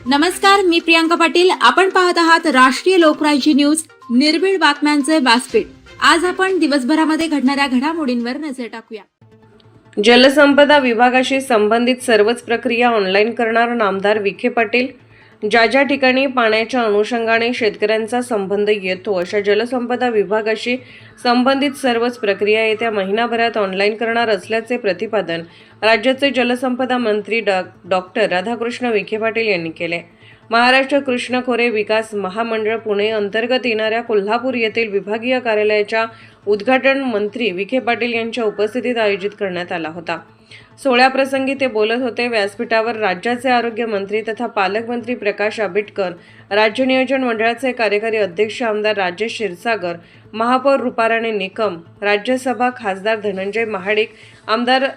नमस्कार, मी प्रियांका पाटील. आपण पाहत आहात राष्ट्रीय लोकराज्य न्यूज, निर्भीड बातम्यांचे व्यासपीठ. आज आपण दिवसभरामध्ये घडणाऱ्या घडामोडींवर नजर टाकूया. जलसंपदा विभागाशी संबंधित सर्वच प्रक्रिया ऑनलाईन करणार नामदार विखे पाटील. ज्या ठिकाणी पाण्याच्या अनुषंगाने शेतकऱ्यांचा संबंध येतो अशा जलसंपदा विभागाशी संबंधित सर्वच प्रक्रिया येत्या महिनाभरात ऑनलाईन करणार असल्याचे प्रतिपादन राज्याचे जलसंपदा मंत्री डॉक्टर राधाकृष्ण विखे पाटील यांनी केले. महाराष्ट्र कृष्ण खोरे विकास महामंडळ पुणे अंतर्गत येणाऱ्या कोल्हापूर येथील विभागीय कार्यालयाच्या उद्घाटन मंत्री विखे पाटील यांच्या उपस्थितीत आयोजित करण्यात आला होता. सोहळ्याप्रसंगी ते बोलत होते. व्यासपीठावर राज्याचे आरोग्य मंत्री तथा पालकमंत्री प्रकाश आंबेडकर, राज्य नियोजन मंडळाचे कार्यकारी अध्यक्ष आमदार राजेश क्षीरसागर, महापौर रूपाराणी निकम, राज्यसभा खासदार धनंजय महाडिक, आमदार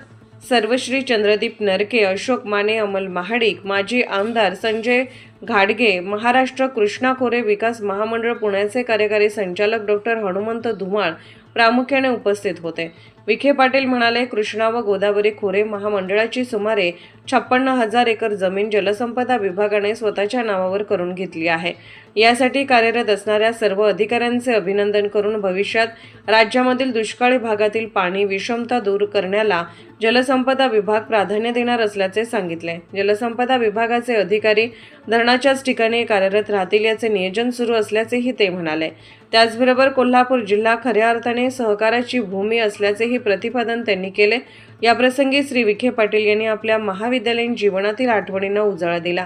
सर्वश्री चंद्रदीप नरके, अशोक माने, अमल महाडिक, माजी आमदार संजय घाडगे, महाराष्ट्र कृष्णा खोरे विकास महामंडळ पुण्याचे कार्यकारी संचालक डॉक्टर हनुमंत धुमाळ प्रामुख्याने उपस्थित होते. विखे पाटील म्हणाले, कृष्णा व गोदावरी खोरे महामंडळाची सुमारे 56,000 एकर जमीन जलसंपदा विभागाने स्वतःच्या नावावर करून घेतली आहे. यासाठी कार्यरत असणाऱ्या सर्व अधिकाऱ्यांचे अभिनंदन करून भविष्यात राज्यामधील दुष्काळी भागातील पाणी विषमता दूर करण्याला जलसंपदा विभाग प्राधान्य देणार असल्याचे सांगितले. जलसंपदा विभागाचे अधिकारी धरणाच्याच ठिकाणी कार्यरत राहतील याचे नियोजन सुरू असल्याचेही ते म्हणाले. त्याचबरोबर कोल्हापूर जिल्हा खऱ्या अर्थाने सहकाराची भूमी असल्याचेही प्रतिपादन त्यांनी केले. याप्रसंगी श्री विखे पाटील यांनी आपल्या महाविद्यालयीन जीवनातील आठवणींना उजाळा दिला.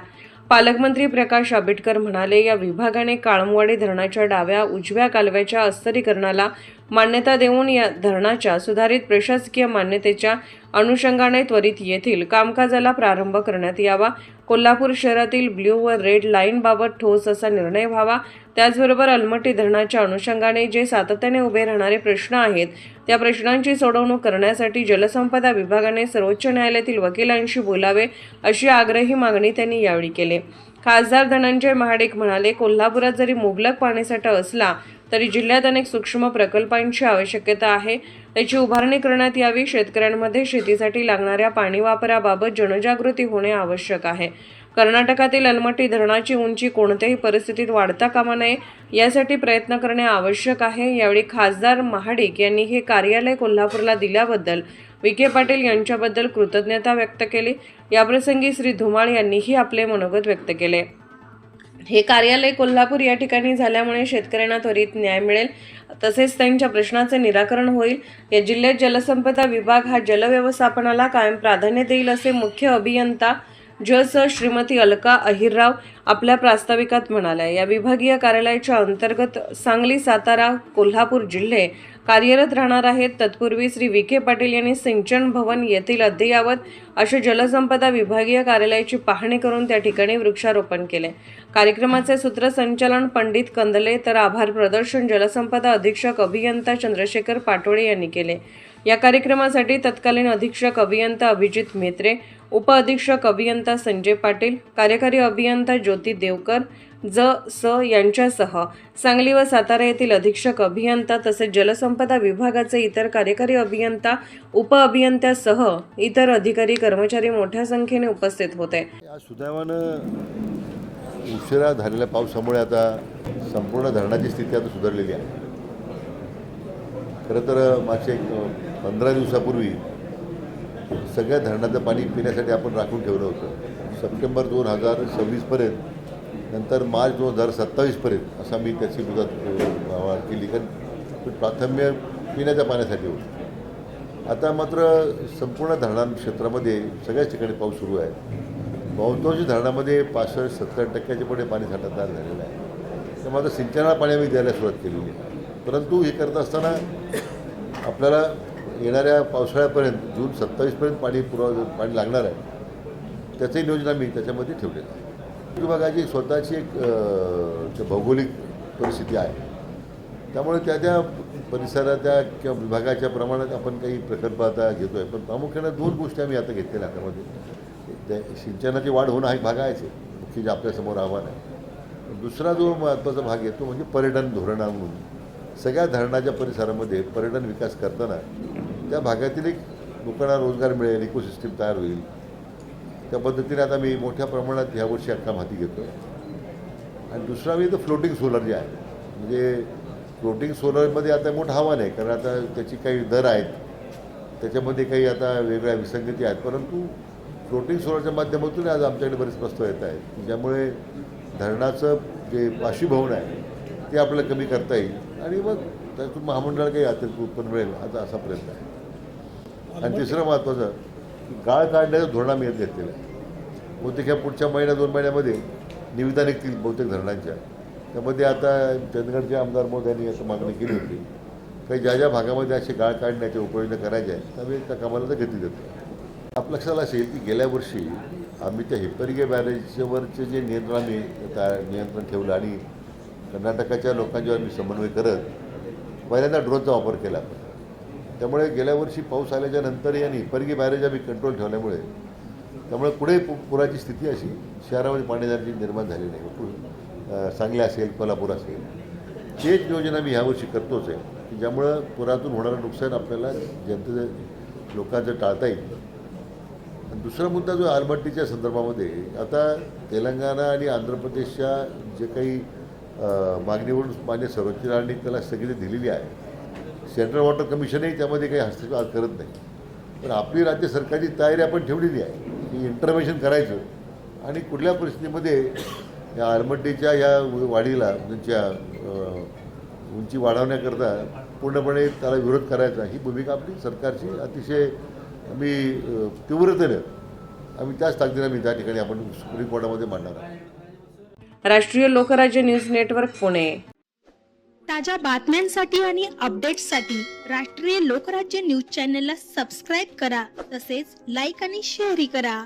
पालकमंत्री प्रकाश आंबेडकर म्हणाले, या विभागाने काळमवाडी धरणाच्या डाव्या उजव्या कालव्याच्या अस्तरीकरणाला मान्यता देऊन या धरणाच्या सुधारित प्रशासकीय मान्यतेच्या अनुषंगाने त्वरित येथील कामकाजाला प्रारंभ करण्यात यावा. कोल्हापूर शहरातील ब्ल्यू व रेड लाईनबाबत ठोस असा निर्णय व्हावा. त्याचबरोबर अलमट्टी धरणाच्या अनुषंगाने जे सातत्याने उभे राहणारे प्रश्न आहेत त्या प्रश्नांची सोडवणूक करण्यासाठी जलसंपदा विभागाने सर्वोच्च न्यायालयातील वकिलांशी बोलावे अशी आग्रही मागणी त्यांनी यावेळी केली. खासदार धनंजय महाडिक म्हणाले, कोल्हापुरात जरी मुबलक पाणीसाठा असला तरी जिल्ह्यात अनेक सूक्ष्म प्रकल्पांची आवश्यकता आहे. त्याची उभारणी करण्यात यावी. शेतकऱ्यांमध्ये शेतीसाठी लागणाऱ्या पाणी वापराबाबत जनजागृती होणे आवश्यक आहे. कर्नाटकातील अलमट्टी धरणाची उंची कोणत्याही परिस्थितीत वाढता कामा नये यासाठी प्रयत्न करणे आवश्यक आहे. यावेळी खासदार महाडिक यांनी हे कार्यालय कोल्हापूरला दिल्याबद्दल विखे पाटील यांच्याबद्दल कृतज्ञता व्यक्त केली. याप्रसंगी श्री धुमाळ यांनीही आपले मनोगत व्यक्त केले. हे कार्यालय कोल्हापूर या ठिकाणी झाल्यामुळे शेतकऱ्यांना त्वरित न्याय मिळेल तसेच त्यांच्या प्रश्नाचे निराकरण होईल. या जिल्ह्यात जलसंपदा विभाग हा जलव्यवस्थापनाला कायम प्राधान्य देईल असे मुख्य अभियंता श्रीमती अलका अहिरराव आपल्या प्रास्ताविकात म्हणाल्या. या विभागीय कार्यालयाच्या अंतर्गत सांगली, सातारा, कोल्हापूर जिल्हे कार्यरत राहणार आहेत. तत्पूर्वी श्री विखे पाटील यांनी सिंचन भवन येथील अद्ययावत अशा जलसंपदा विभागीय कार्यालयाची पाहणी करून त्या ठिकाणी वृक्षारोपण केले. कार्यक्रमाचे सूत्रसंचालन पंडित कंदले तर आभार प्रदर्शन जलसंपदा अधीक्षक अभियंता चंद्रशेखर पाटोळे यांनी केले. या कार्यक्रमासाठी तत्कालीन अधीक्षक अभियंता अभिजित म्हेत्रे, उप अधीक्षक अभियंता संजय पाटील, कार्यकारी अभियंता ज्योती देवकर यांच्यासह सांगली व सातारा येथील अधीक्षक अभियंता तसेच जलसंपदा विभागाचे इतर कार्यकारी अभियंता, उप अभियंत्यासह इतर अधिकारी कर्मचारी मोठ्या संख्येने उपस्थित होते. सुदैवानं उशिरा झालेल्या पावसामुळे आता संपूर्ण धरणाची स्थिती आता सुधारलेली आहे. खरं तर मागच्या 15 दिवसापूर्वी सगळ्या धरणाचं पाणी पिण्यासाठी आपण राखून ठेवलं होतं. सप्टेंबर 2026पर्यंत, नंतर मार्च 2027पर्यंत असा मी त्याची मुदत वाढ केली, कारण प्राथम्य पिण्याच्या पाण्यासाठी होतं. आता मात्र संपूर्ण धरणा क्षेत्रामध्ये सगळ्याच ठिकाणी पाऊस सुरू आहे. बहुतांश धरणामध्ये 65-70% पुढे पाणीसाठा तयार झालेला आहे. त्यामुळे आता सिंचनाला पाणी आम्ही द्यायला सुरुवात केलेली आहे. परंतु हे करत असताना आपल्याला येणाऱ्या पावसाळ्यापर्यंत जून 27पर्यंत पाणी लागणार आहे. त्याचंही नियोजन आम्ही त्याच्यामध्ये ठेवलेलं आहे. विभागाची स्वतःची एक भौगोलिक परिस्थिती आहे. त्यामुळे त्या परिसराच्या किंवा विभागाच्या प्रमाणात आपण काही प्रकल्प आता घेतो आहे. पण प्रामुख्याने 2 गोष्टी आम्ही आता घेतलेल्या हातामध्ये. त्या सिंचनाची वाढ होणं हा एक भाग आहेच, मुख्य जे आपल्यासमोर आव्हान आहे. दुसरा जो महत्त्वाचा भाग येतो म्हणजे पर्यटन धोरण म्हणून सगळ्या धरणाच्या परिसरामध्ये पर्यटन विकास करताना त्या भागातील एक लोकांना रोजगार मिळेल, इकोसिस्टीम तयार होईल. त्या पद्धतीने आता मी मोठ्या प्रमाणात ह्यावर्षी काम हाती घेतो आणि दुसरा मी तर फ्लोटिंग सोलर जे आहे, म्हणजे फ्लोटिंग सोलरमध्ये आता मोठं आव्हान आहे, कारण आता त्याची काही दर आहेत, त्याच्यामध्ये काही आता वेगळ्या विसंगती आहेत, परंतु फ्लोटिंग सोलरच्या माध्यमातून आज आमच्याकडे बरेच प्रस्ताव येत आहेत, ज्यामुळे धरणाचं जे बाष्पीभवन आहे ते आपल्याला कमी करता येईल आणि मग त्यातून महामंडळाला काही अतिरिक्त उत्पन्न मिळेल आता असा प्रयत्न आहे. आणि तिसरं महत्त्वाचं की गाळ काढण्याचं धोरण आम्ही घेतलेलं आहे. बहुतेक ह्या पुढच्या महिन्या 2 महिन्यामध्ये निविदा निघतील बहुतेक धरणांच्या. त्यामध्ये आता चंदगडचे आमदार मोदयांनी असं मागणी केली होती काही ज्या भागामध्ये असे गाळ काढण्याच्या उपाययोजना करायच्या आहेत त्यावेळी त्या कामाला तर गती देतो. आपल्या लक्षात असेल की गेल्या वर्षी आम्ही त्या हिप्परगे बॅरेजवरचे जे नियंत्रण ठेवलं आणि कर्नाटकाच्या लोकांच्यावर मी समन्वय करत पहिल्यांदा ड्रोनचा वापर केला. त्यामुळे गेल्या वर्षी पाऊस आल्याच्या नंतर आणि हिप्परगे बॅरेज आम्ही कंट्रोल ठेवल्यामुळे त्यामुळे पुढे पुराची स्थिती अशी शहरामध्ये पाणीदारी निर्माण झाली नाही. सांगली असेल, कोल्हापूर असेल, तेच योजना मी ह्यावर्षी करतोच आहे की ज्यामुळं पुरातून होणारं नुकसान आपल्याला लोकांचं टाळता येईल. आणि दुसरा मुद्दा जो आलमट्टीच्या संदर्भामध्ये आता तेलंगणा आणि आंध्र प्रदेशच्या जे काही मागणीवरून मान्य सर्वोच्च न्यायालयाने त्याला स्थगिती दिलेली आहे. सेंट्रल वॉटर कमिशनही त्यामध्ये काही हस्तक्षेप करत नाही, पण आपली राज्य सरकारची तयारी आपण ठेवलेली आहे की इंटरव्हेन्शन करायचं आणि कुठल्या परिस्थितीमध्ये या आलमट्टीच्या या वाढीला त्यांच्या उंची वाढवण्याकरता पूर्णपणे त्याला विरोध करायचा ही भूमिका आपली सरकारची अतिशय आम्ही तीव्रतेनं आम्ही त्याच ताकदीनं मी त्या ठिकाणी आपण सुप्रीम कोर्टामध्ये मांडणार आहोत. राष्ट्रीय लोकराज्य न्यूज नेटवर्क पुणे. ताज्या बातम्यांसाठी आणि अपडेट्ससाठी राष्ट्रीय लोकराज्य न्यूज चॅनलला सबस्क्राईब करा, तसेच लाईक आणि शेअरही करा.